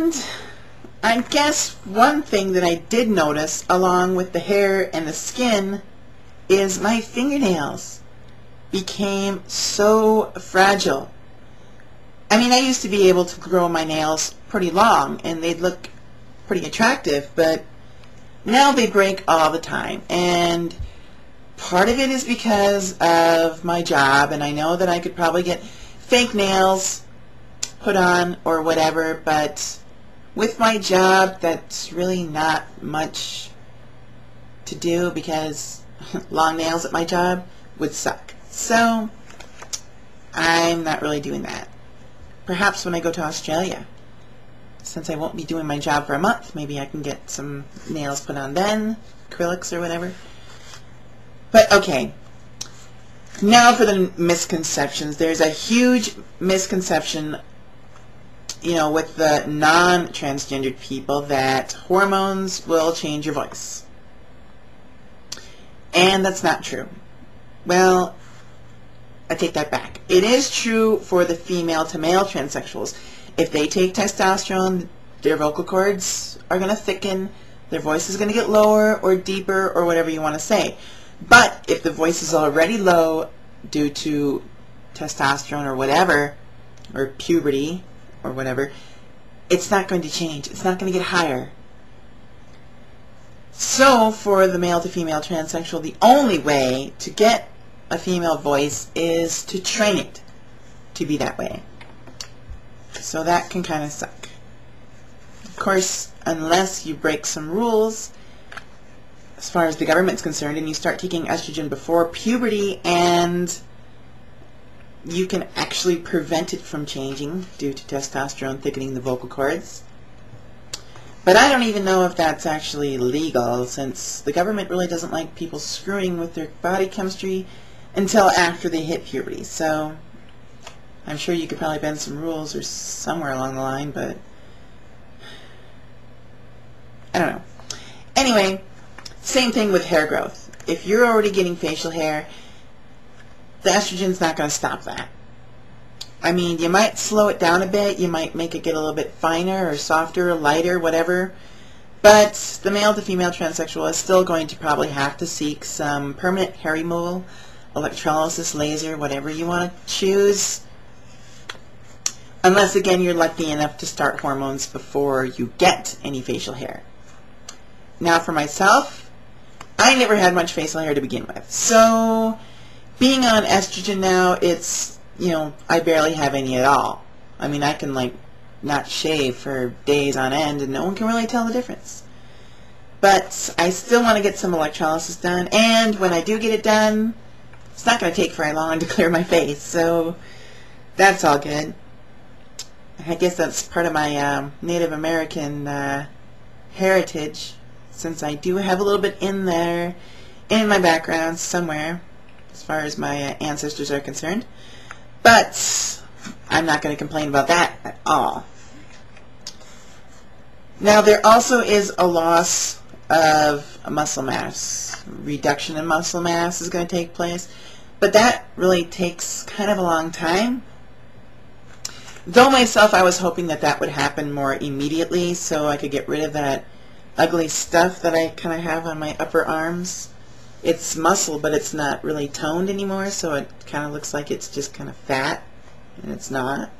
And I guess one thing that I did notice, along with the hair and the skin, is my fingernails became so fragile. I mean, I used to be able to grow my nails pretty long and they'd look pretty attractive, but now they break all the time. And part of it is because of my job, and I know that I could probably get fake nails put on or whatever, but with my job, that's really not much to do because long nails at my job would suck. So I'm not really doing that. Perhaps when I go to Australia, since I won't be doing my job for a month, maybe I can get some nails put on then, acrylics or whatever. But okay, now for the misconceptions. There's a huge misconception, you know, with the non-transgendered people, that hormones will change your voice. And that's not true. Well, I take that back. It is true for the female to male transsexuals. If they take testosterone, their vocal cords are going to thicken, their voice is going to get lower or deeper or whatever you want to say. But if the voice is already low due to testosterone or whatever, or puberty or whatever, it's not going to change. It's not going to get higher. So for the male to female transsexual, the only way to get a female voice is to train it to be that way. So that can kind of suck. Of course, unless you break some rules as far as the government's concerned and you start taking estrogen before puberty, and you can actually prevent it from changing due to testosterone thickening the vocal cords. But I don't even know if that's actually legal, since the government really doesn't like people screwing with their body chemistry until after they hit puberty. So I'm sure you could probably bend some rules or somewhere along the line, but I don't know. Anyway, same thing with hair growth. If you're already getting facial hair, the estrogen's not going to stop that. I mean, you might slow it down a bit, you might make it get a little bit finer or softer or lighter, whatever, but the male to female transsexual is still going to probably have to seek some permanent hair removal, electrolysis, laser, whatever you want to choose, unless again you're lucky enough to start hormones before you get any facial hair. Now for myself, I never had much facial hair to begin with, so being on estrogen now, it's, you know, I barely have any at all. I mean, I can like not shave for days on end and no one can really tell the difference. But I still want to get some electrolysis done, and when I do get it done, it's not going to take very long to clear my face, so that's all good. I guess that's part of my Native American heritage, since I do have a little bit in there in my background somewhere as far as my ancestors are concerned. But I'm not going to complain about that at all. Now there also is a loss of muscle mass. Reduction in muscle mass is going to take place, but that really takes kind of a long time. Though myself, I was hoping that that would happen more immediately so I could get rid of that ugly stuff that I kind of have on my upper arms. It's muscle, but it's not really toned anymore, so it kind of looks like it's just kind of fat, and it's not.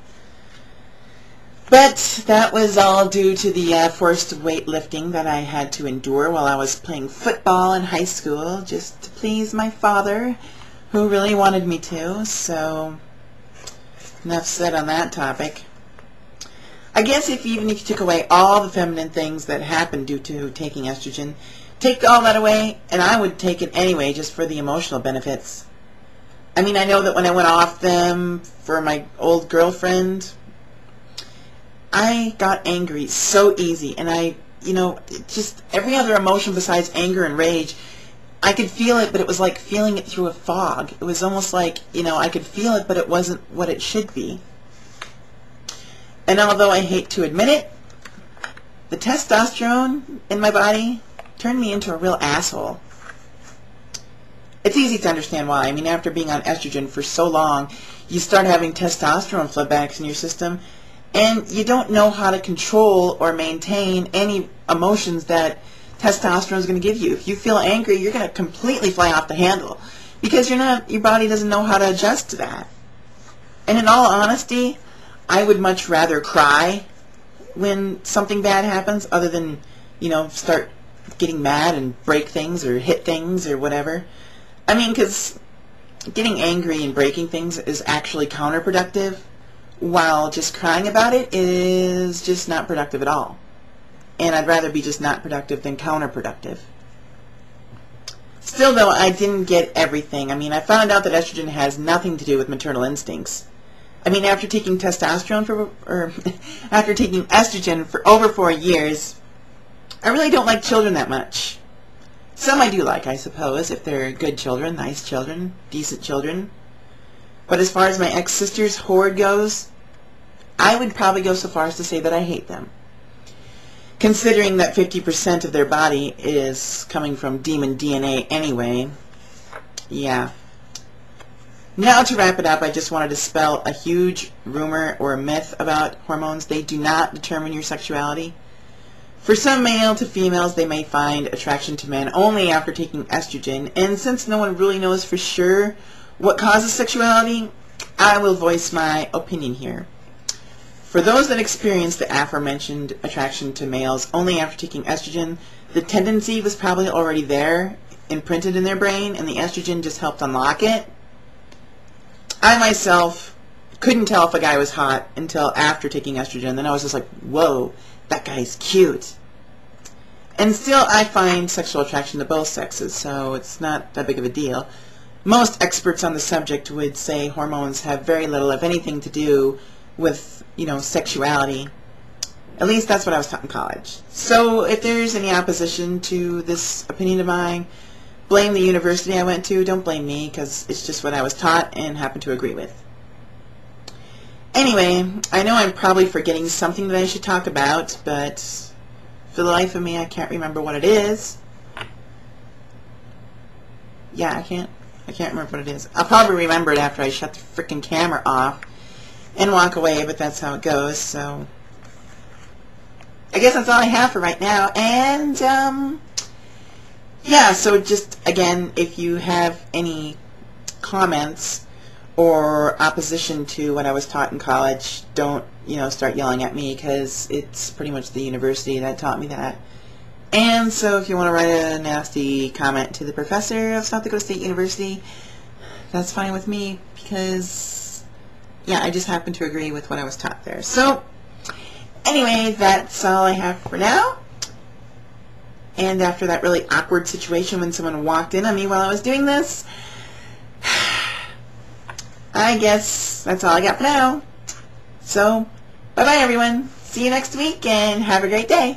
But that was all due to the forced weightlifting that I had to endure while I was playing football in high school, just to please my father, who really wanted me to. So enough said on that topic. I guess even if you took away all the feminine things that happen due to taking estrogen, take all that away, and I would take it anyway just for the emotional benefits. I mean, I know that when I went off them for my old girlfriend, I got angry so easy, and I, you know, just every other emotion besides anger and rage, I could feel it, but it was like feeling it through a fog. It was almost like, you know, I could feel it, but it wasn't what it should be. And although I hate to admit it, the testosterone in my body turned me into a real asshole. It's easy to understand why. I mean, after being on estrogen for so long, you start having testosterone floodbacks in your system, And you don't know how to control or maintain any emotions that testosterone is going to give you. If you feel angry, you're going to completely fly off the handle because your body doesn't know how to adjust to that. And in all honesty, I would much rather cry when something bad happens other than, start getting mad and break things or hit things or whatever. I mean, because getting angry and breaking things is actually counterproductive, while just crying about it is just not productive at all. And I'd rather be just not productive than counterproductive. Still, though, I didn't get everything. I mean, I found out that estrogen has nothing to do with maternal instincts. I mean, after taking after taking estrogen for over 4 years, I really don't like children that much. Some I do like, I suppose, if they're good children, nice children, decent children. But as far as my ex-sister's horde goes, I would probably go so far as to say that I hate them. Considering that 50% of their body is coming from demon DNA anyway, yeah. Now to wrap it up, I just wanted to dispel a huge rumor or a myth about hormones. They do not determine your sexuality. For some male to females, they may find attraction to men only after taking estrogen, and since no one really knows for sure what causes sexuality, I will voice my opinion here. For those that experience the aforementioned attraction to males only after taking estrogen, the tendency was probably already there, imprinted in their brain, and the estrogen just helped unlock it. I myself couldn't tell if a guy was hot until after taking estrogen. Then I was just like, whoa, that guy's cute. And still, I find sexual attraction to both sexes, so it's not that big of a deal. Most experts on the subject would say hormones have very little, if anything, to do with, sexuality. At least that's what I was taught in college. So if there's any opposition to this opinion of mine, blame the university I went to. Don't blame me, because it's just what I was taught and happen to agree with. Anyway, I know I'm probably forgetting something that I should talk about, but for the life of me, I can't remember what it is. Yeah, I can't remember what it is. I'll probably remember it after I shut the frickin' camera off and walk away, but that's how it goes, so I guess that's all I have for right now. And, yeah, so just, again, if you have any comments or opposition to what I was taught in college, don't, start yelling at me, because it's pretty much the university that taught me that. And so if you want to write a nasty comment to the professor of South Dakota State University, that's fine with me, because, yeah, I just happen to agree with what I was taught there. So, anyway, that's all I have for now. And after that really awkward situation when someone walked in on me while I was doing this, I guess that's all I got for now. So, bye-bye, everyone. See you next week, and have a great day.